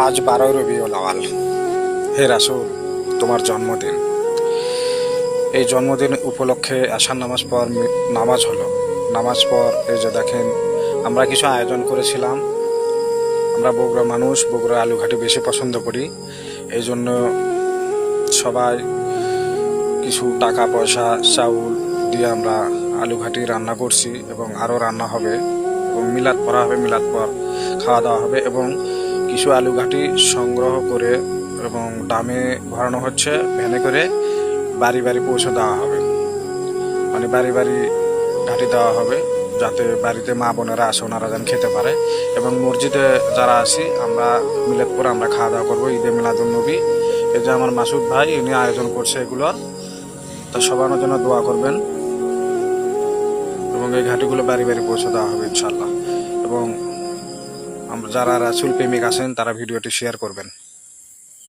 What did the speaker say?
আজ 12 রবিউল আওয়াল। হে রাসূল, তোমার জন্মদিন। এই জন্মদিন উপলক্ষে আশার নামাজ পর নামাজ হলো। নামাজ পর এই যে দেখেন, আমরা কিছু আয়োজন করেছিলাম। আমরা বগুড়া মানুষ, বগুড়া আলুঘাটি বেশি পছন্দ করি। এই জন্য সবাই কিছু টাকা পয়সা চাউল দিয়ে আমরা আলুঘাটি রান্না করছি এবং আরও রান্না হবে এবং মিলাদ পড়া হবে, মিলাদ পর খাওয়া দাওয়া হবে এবং কিছু আলুঘাটি সংগ্রহ করে এবং ডামে ভরানো হচ্ছে, ভ্যানে করে বাড়ি বাড়ি পৌঁছে দেওয়া হবে। মানে বাড়ি বাড়ি ঘাটি দেওয়া হবে, যাতে বাড়িতে মা বোনেরা আসে ওনারা যেন খেতে পারে। এবং মসজিদে যারা আছি আমরা মিলাদ পরে আমরা খাওয়া দাওয়া করবো, ঈদে মিলাদুন নবী। এই যে আমার মাসুদ ভাই, উনি আয়োজন করছে এগুলোর, তা সবার জন্য দোয়া করবেন এবং এই ঘাটিগুলো বাড়ি বাড়ি পৌঁছে দেওয়া হবে ইনশাল্লাহ। এবং আমরা যারা রাসূল প্রেমিক আছেন তারা ভিডিওটি শেয়ার করবেন।